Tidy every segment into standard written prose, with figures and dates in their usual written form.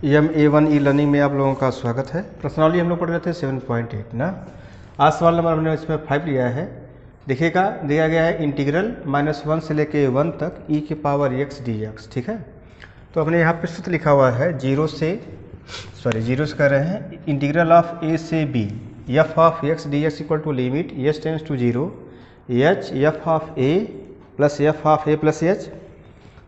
MA1 e learning में आप लोगों का स्वागत है। प्रश्नावली हम लोग पढ़ रहे थे 7.8 ना। आज सवाल नंबर हमने इसमें 5 लिया है। देखिएगा दिया गया है इंटीग्रल -1 से लेके 1 तक e की पावर x dx। ठीक है, तो हमने यहाँ पे सूत्र लिखा हुआ है जीरो से कर रहे हैं इंटीग्रल ऑफ a से b f of x dx equal to limit s tends to 0 h f of a plus f of a plus h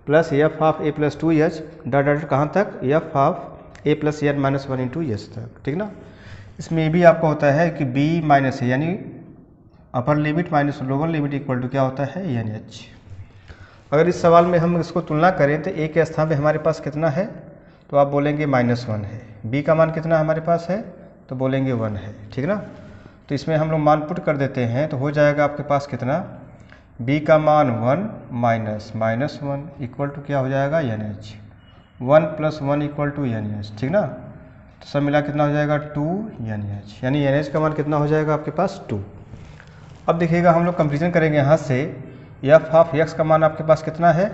plus F of A plus 2h dot dot कहाँ तक F of A plus N minus 1 into H तक। ठीक ना। इसमें भी आपका होता है कि b माइनस ए यानी upper limit minus lower limit equal to क्या होता है एन एच। अगर इस सवाल में हम इसको तुलना करें तो a के स्थान पे हमारे पास कितना है तो आप बोलेंगे -1 है। b का मान कितना हमारे पास है तो बोलेंगे 1 है। ठीक ना। तो इसमें हम लोग मान पुट कर देते हैं तो हो जाएगा आपके पास कितना b का मान 1 माइनस 1 इक्वल टू क्या हो जाएगा N H. 1 plus 1 equal to N H. ठीक ना। तो सब मिला कितना हो जाएगा 2 एन एच, यानी एन एच का मान कितना हो जाएगा आपके पास 2। अब देखिएगा हम लोग कंपेरिजन करेंगे यहाँ से एफ ऑफ एक्स का मान आपके पास कितना है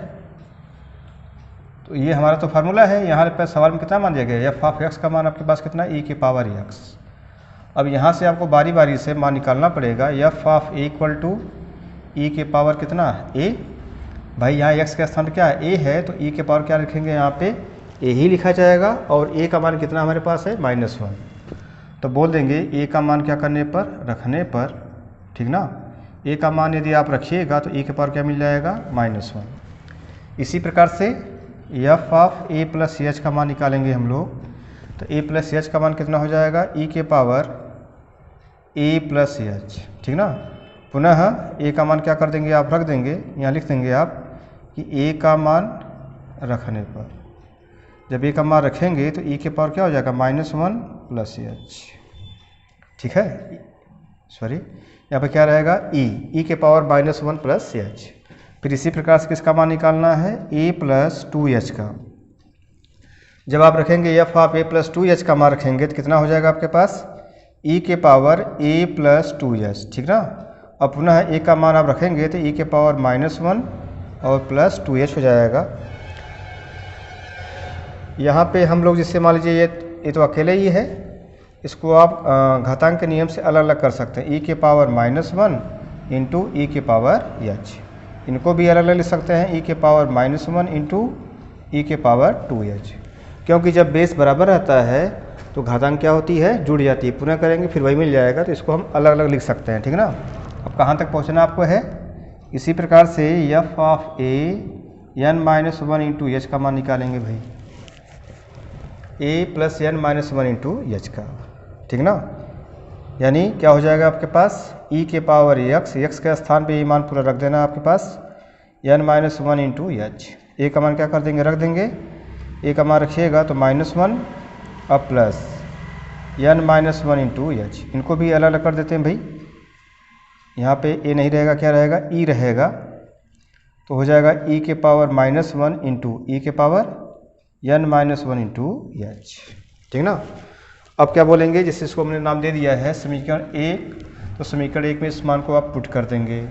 तो ये हमारा तो फार्मूला है। यहाँ पे सवाल में कितना मान दिया गया एफ ऑफ एक्स का मान आपके पास कितना e की पावर एक्स। अब यहाँ से आपको बारी बारी से मान निकालना पड़ेगा F of A equal to e के पावर कितना a। भाई यहाँ x के स्थान पर क्या है a है तो e के पावर क्या लिखेंगे यहाँ पे a ही लिखा जाएगा और a का मान कितना हमारे पास है -1। तो बोल देंगे a का मान क्या करने पर रखने पर, ठीक ना, a का मान यदि आप रखिएगा तो e के पावर क्या मिल जाएगा -1। इसी प्रकार से f of a plus H का मान निकालेंगे हम लोग तो a प्लस एच का मान कितना हो जाएगा e के पावर a प्लस एच। ठीक ना। पुनः a का मान क्या कर देंगे आप रख देंगे, यहाँ लिख देंगे आप कि a का मान रखने पर, जब a का मान रखेंगे तो e के पावर क्या हो जाएगा -1 प्लस एच। ठीक है, सॉरी यहाँ पे क्या रहेगा e के पावर -1 प्लस एच। फिर इसी प्रकार से किसका मान निकालना है a प्लस 2h का। जब आप रखेंगे F of a plus 2h का मान रखेंगे तो कितना हो जाएगा आपके पास e के पावर a प्लस 2h। ठीक ना। अब पुनः a का मान आप रखेंगे तो e के पावर -1 और प्लस 2h हो जाएगा। यहाँ पे हम लोग जिससे मान लीजिए ये तो अकेले ही है, इसको आप घातांक के नियम से अलग अलग कर सकते हैं। e के पावर -1 इंटू ई के पावर h, इनको भी अलग अलग लिख सकते हैं e के पावर -1 इंटू ई के पावर 2h। क्योंकि जब बेस बराबर रहता है तो घातांक क्या होती है जुड़ जाती है, पुनः करेंगे फिर वही मिल जाएगा, तो इसको हम अलग अलग लिख सकते हैं। ठीक ना। अब कहाँ तक पहुँचना आपको है, इसी प्रकार से F of A n-1 into H का मान निकालेंगे भाई a plus n-1 into H का। ठीक ना। यानी क्या हो जाएगा आपके पास e के पावर x के स्थान पे ये मान पूरा रख देना आपके पास n-1 इंटू एच। a का मान क्या कर देंगे रख देंगे, a का मान रखिएगा तो -1 अब प्लस n-1 इंटू एच, इनको भी अलग अलग कर देते हैं भाई। यहाँ पे a नहीं रहेगा, क्या रहेगा e रहेगा, तो हो जाएगा e के पावर -1 इंटू ई के पावर n-1 इंटू एच। ठीक ना। अब क्या बोलेंगे, जिससे इसको हमने नाम दे दिया है समीकरण 1, तो समीकरण 1 में इस मान को आप पुट कर देंगे।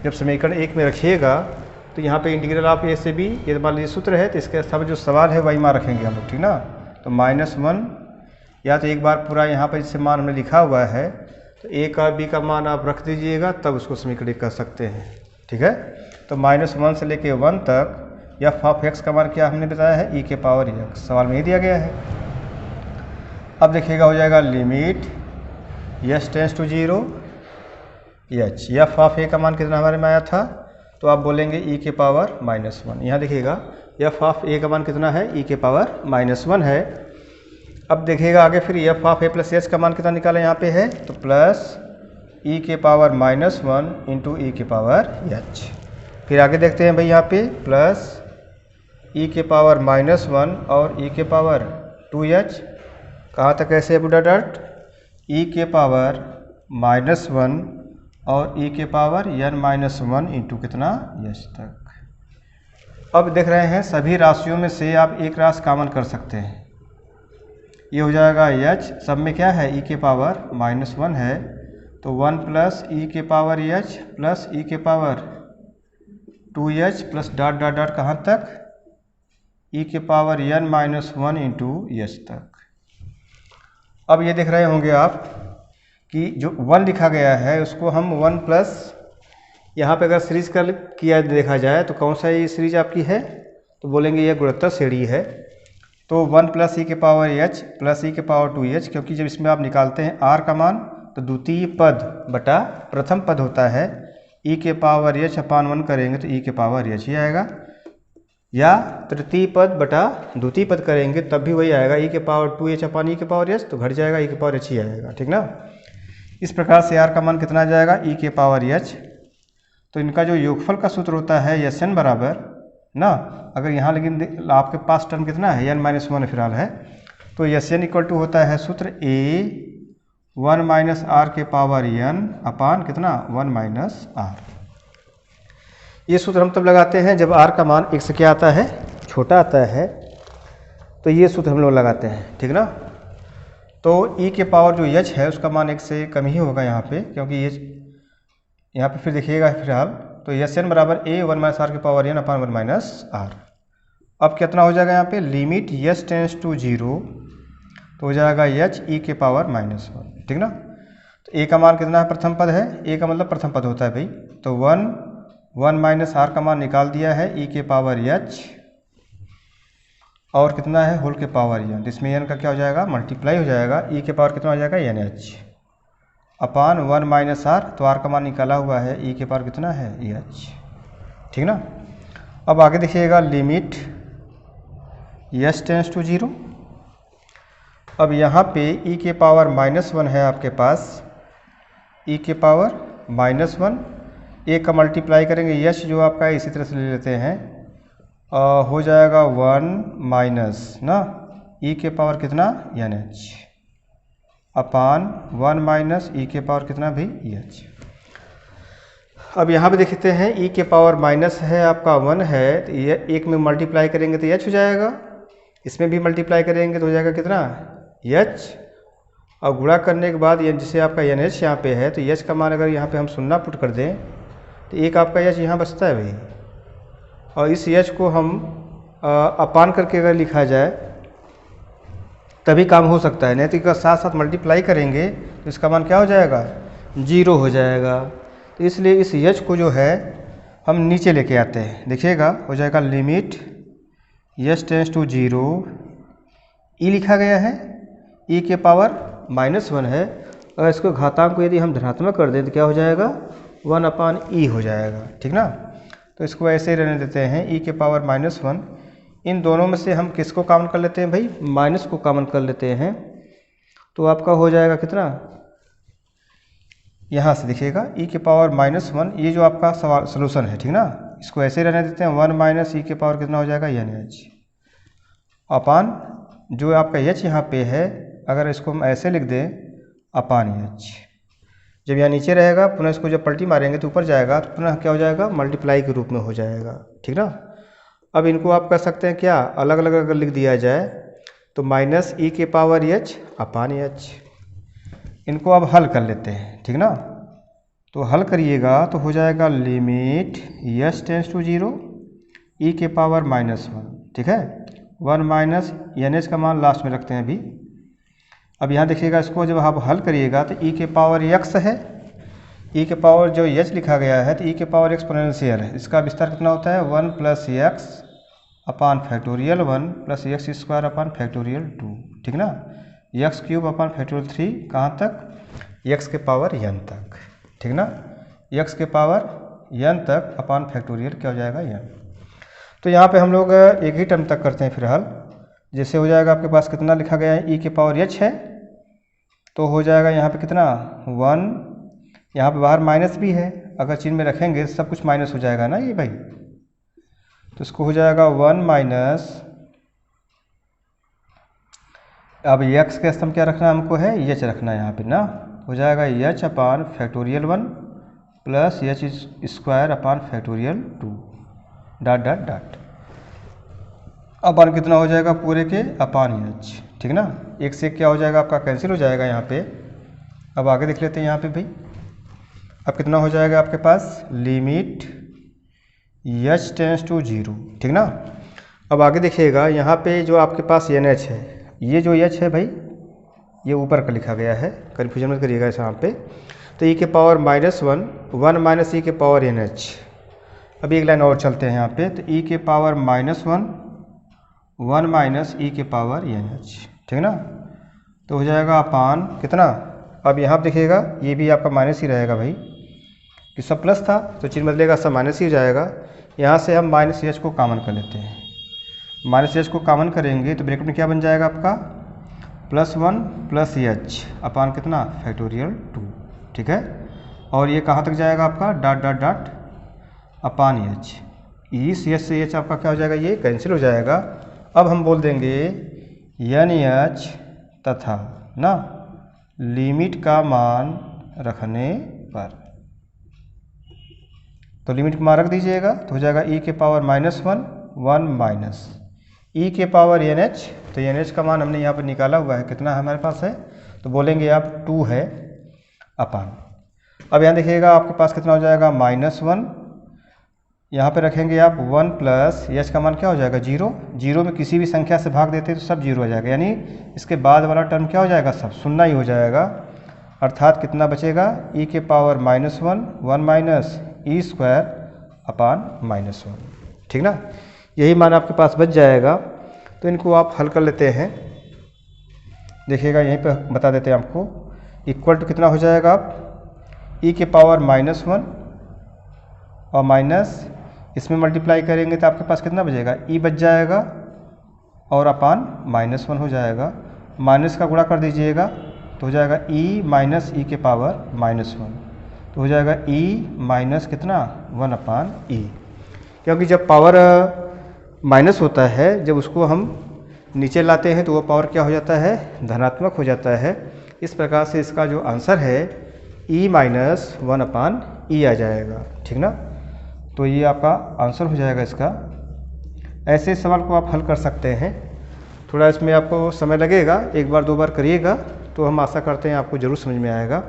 जब समीकरण 1 में रखिएगा तो यहाँ पे इंटीग्रल ऑफ a से b ये मान लीजिए सूत्र है, तो इसके स्थान पर जो सवाल है वही मान रखेंगे हम लोग। ठीक ना। तो -1 या तो एक बार पूरा यहाँ पर जिससे मान हमने लिखा हुआ है तो a का b का मान आप रख दीजिएगा, तब उसको समीकरण कर सकते हैं। ठीक है। तो -1 से लेके 1 तक एफ ऑफ एक्स का मान क्या हमने बताया है e के पावर x, सवाल में ही दिया गया है। अब देखिएगा हो जाएगा limit s tends to 0 h, F of a का मान कितना हमारे में आया था तो आप बोलेंगे e के पावर -1। यहाँ देखिएगा एफ ऑफ a का मान कितना है e के पावर -1 है। अब देखिएगा आगे फिर F of A plus H का मान कितना निकालें यहाँ पे है तो प्लस e के पावर -1 इंटू ई के पावर h। फिर आगे देखते हैं भाई यहाँ पे प्लस e के पावर -1 और e के पावर 2h, कहाँ तक ऐसे डॉट e के पावर -1 और e के पावर n-1 इंटू कितना h तक। अब देख रहे हैं सभी राशियों में से आप एक राशि कॉमन कर सकते हैं, ये हो जाएगा h, सब में क्या है e के पावर -1 है तो 1 प्लस ई के पावर h प्लस ई के power 2h plus dot dot dot कहाँ तक ई के power n minus 1 into H तक। अब ये देख रहे होंगे आप कि जो 1 लिखा गया है उसको हम 1 प्लस यहाँ पे अगर सीरीज कर किया देखा जाए तो कौन सा ये सीरीज आपकी है, तो बोलेंगे ये गुणोत्तर श्रेणी है। तो 1 प्लस ई के पावर एच प्लस ई के पावर 2h, क्योंकि जब इसमें आप निकालते हैं r का मान तो द्वितीय पद बटा प्रथम पद होता है। ई के पावर एच अपान 1 करेंगे तो ई के पावर एच ही आएगा, या तृतीय पद बटा द्वितीय पद करेंगे तब भी वही आएगा। ई के पावर 2h अपान ई के पावर एच तो घट जाएगा, ई के पावर एच ही आएगा, ठीक ना। इस प्रकार से r का मान कितना आ जाएगा, ई के पावर एच। तो इनका जो योगफल का सूत्र होता है एस एन बराबर ना, अगर यहाँ लेकिन आपके पास टर्म कितना है n माइनस 1 फिलहाल है, तो एस एन इक्वल टू होता है सूत्र a 1 माइनस आर के पावर n अपान कितना 1 माइनस आर। ये सूत्र हम तब लगाते हैं जब r का मान 1 से क्या आता है, छोटा आता है, तो ये सूत्र हम लोग लगाते हैं, ठीक ना। तो e के पावर जो h है उसका मान 1 से कम ही होगा यहाँ पे, क्योंकि ये यहाँ पे फिर देखिएगा फिलहाल तो एस एन बराबर a 1 माइनस आर के power n upon 1 minus R. अब कितना हो जाएगा यहाँ पे, लिमिट s टेंस टू 0 तो हो जाएगा h e के पावर माइनस 1, ठीक ना। तो a का मान कितना है, प्रथम पद है, a का मतलब प्रथम पद होता है भाई, तो 1 माइनस आर का मान निकाल दिया है e के पावर h, और कितना है होल के पावर n, इसमें n का क्या हो जाएगा, मल्टीप्लाई हो जाएगा, e के पावर कितना हो जाएगा nh अपान 1 माइनस आर, तो आर का मान निकाला हुआ है, ई के पावर कितना है एच, ठीक ना। अब आगे देखिएगा लिमिट एस टेंस टू 0। अब यहाँ पे ई के पावर माइनस 1 है आपके पास, ई के पावर माइनस 1, ए का मल्टीप्लाई करेंगे एच जो आपका है इसी तरह से ले लेते हैं, हो जाएगा 1 माइनस ना ई के पावर कितना एन एच अपान 1 माइनस ई के पावर कितना भी एच। अब यहाँ पे देखते हैं ई के पावर माइनस है आपका 1 है, तो ये एक में मल्टीप्लाई करेंगे तो एच हो जाएगा, इसमें भी मल्टीप्लाई करेंगे तो हो जाएगा कितना एच, और गुणा करने के बाद ये जिसे आपका एन एच यहाँ पे है, तो एच का मान अगर यहाँ पे हम शून्य पुट कर दें तो एक आपका एच यहाँ बचता है भाई, और इस एच को हम अपान करके अगर लिखा जाए तभी काम हो सकता है, नहीं तो इसका साथ साथ मल्टीप्लाई करेंगे तो इसका मान क्या हो जाएगा, 0 हो जाएगा। तो इसलिए इस एच को जो है हम नीचे लेके आते हैं, देखिएगा हो जाएगा लिमिट एस टेंस टू 0, ई लिखा गया है, ई के पावर माइनस 1 है, और इसको घातांक को यदि हम धनात्मक कर दें तो क्या हो जाएगा 1 अपान ई हो जाएगा, ठीक ना। तो इसको ऐसे ही रहने देते हैं, ई के पावर माइनस 1। इन दोनों में से हम किसको कॉमन कर लेते हैं भाई, माइनस को कॉमन कर लेते हैं, तो आपका हो जाएगा कितना, यहाँ से देखिएगा ई के पावर माइनस 1, ये जो आपका सवाल सोल्यूशन है, ठीक ना। इसको ऐसे रहने देते हैं, 1 माइनस ई के पावर कितना हो जाएगा एन एच अपान जो आपका एच यहाँ पे है, अगर इसको हम ऐसे लिख दें अपान एच, जब यहाँ नीचे रहेगा पुनः इसको जब पलटी मारेंगे तो ऊपर जाएगा, तो पुनः क्या हो जाएगा मल्टीप्लाई के रूप में हो जाएगा, ठीक ना। अब इनको आप कर सकते हैं क्या, अलग अलग अगर लिख दिया जाए तो माइनस ई के पावर एच अपान एच, इनको अब हल कर लेते हैं, ठीक ना। तो हल करिएगा तो हो जाएगा लिमिट एस टेंस टू 0 ई के पावर माइनस 1, ठीक है, 1 माइनस एन एच का मान लास्ट में रखते हैं अभी। अब यहाँ देखिएगा इसको जब आप हल करिएगा तो ई के पावर एक्स है, ई के पावर जो एच लिखा गया है तो ई के पावर एक्सपोनेंशियल है, इसका विस्तार कितना होता है 1 plus x upon factorial 1 plus x square upon factorial 2, ठीक ना, एक्स क्यूब अपान फैक्टोरियल 3 कहाँ तक, एक्स के पावर एन तक, ठीक ना, एक्स के पावर एन तक अपान फैक्टोरियल क्या हो जाएगा एन। तो यहाँ पे हम लोग एक ही टर्म तक करते हैं फिलहाल, जैसे हो जाएगा आपके पास कितना लिखा गया है ई के पावर एच है, तो हो जाएगा यहाँ पे कितना 1, यहाँ पे बाहर माइनस भी है, अगर चिन्ह में रखेंगे सब कुछ माइनस हो जाएगा ना ये भाई, तो इसको हो जाएगा 1 माइनस, अब एक्स का स्तंभ क्या रखना है हमको है एच रखना है यहाँ पे ना, हो जाएगा h upon factorial 1 plus h square upon factorial 2 dot dot dot, upon कितना हो जाएगा पूरे के अपान एच, ठीक ना, एक से क्या हो जाएगा आपका कैंसिल हो जाएगा यहाँ पे। अब आगे देख लेते हैं यहाँ पे भाई, अब कितना हो जाएगा आपके पास लिमिट एच टेंस टू 0, ठीक ना। अब आगे देखिएगा, यहाँ पे जो आपके पास एन एच है, ये जो एच है भाई ये ऊपर का लिखा गया है, कन्फ्यूजन मत करिएगा इस यहाँ पे। तो ई के पावर -1 1 माइनस ई के पावर एन एच। अभी एक लाइन और चलते हैं यहाँ पे, तो ई के पावर -1 1 माइनस ई के पावर एन एच, ठीक ना। तो हो जाएगा अपान कितना, अब यहाँ पर देखिएगा ये भी आपका माइनस ही रहेगा भाई, कि सब प्लस था तो चिन्ह बदलेगा, सब माइनस ही हो जाएगा। यहाँ से हम माइनस एच को कॉमन कर लेते हैं, माइनस एच को कॉमन करेंगे तो ब्रैकेट में क्या बन जाएगा आपका +1 प्लस एच अपान कितना फैक्टोरियल 2, ठीक है। और ये कहाँ तक जाएगा आपका डॉट डॉट डॉट अपान एच, ई सी एच से एच आपका क्या हो जाएगा, ये कैंसिल हो जाएगा। अब हम बोल देंगे एन एच तथा ना लिमिट का मान रखने पर, तो लिमिट का मान रख दीजिएगा तो हो जाएगा ई के पावर -1 1 माइनस ई के पावर एन एच। तो एन एच का मान हमने यहाँ पर निकाला हुआ है, कितना है हमारे पास है, तो बोलेंगे आप 2 है अपान। अब यहाँ देखिएगा आपके पास कितना हो जाएगा -1, यहाँ पे रखेंगे आप 1 प्लस एच का मान क्या हो जाएगा 0, 0 में किसी भी संख्या से भाग देते तो सब 0 हो जाएगा, यानी इसके बाद वाला टर्म क्या हो जाएगा, सब शून्य ही हो जाएगा। अर्थात कितना बचेगा ई के power -1 1 minus E square upon -1, ठीक ना। यही मान आपके पास बच जाएगा। तो इनको आप हल कर लेते हैं, देखिएगा यहीं पे बता देते हैं आपको, इक्वल टू कितना हो जाएगा, आप ई के पावर -1 और माइनस इसमें मल्टीप्लाई करेंगे तो आपके पास कितना बचेगा, ई बच जाएगा और अपान -1 हो जाएगा। माइनस का गुणा कर दीजिएगा तो हो जाएगा ई माइनस ई के पावर -1, तो हो जाएगा ई माइनस कितना 1 अपान ई। क्योंकि जब पावर माइनस होता है, जब उसको हम नीचे लाते हैं तो वो पावर क्या हो जाता है, धनात्मक हो जाता है। इस प्रकार से इसका जो आंसर है ई -1 अपान ई आ जाएगा, ठीक ना। तो ये आपका आंसर हो जाएगा इसका। ऐसे सवाल को आप हल कर सकते हैं, थोड़ा इसमें आपको समय लगेगा, एक बार दो बार करिएगा तो हम आशा करते हैं आपको ज़रूर समझ में आएगा।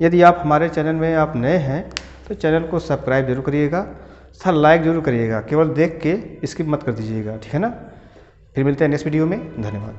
यदि आप हमारे चैनल में आप नए हैं तो चैनल को सब्सक्राइब जरूर करिएगा, साथ लाइक जरूर करिएगा, केवल देख के स्किप मत कर दीजिएगा, ठीक है ना। फिर मिलते हैं नेक्स्ट वीडियो में, धन्यवाद।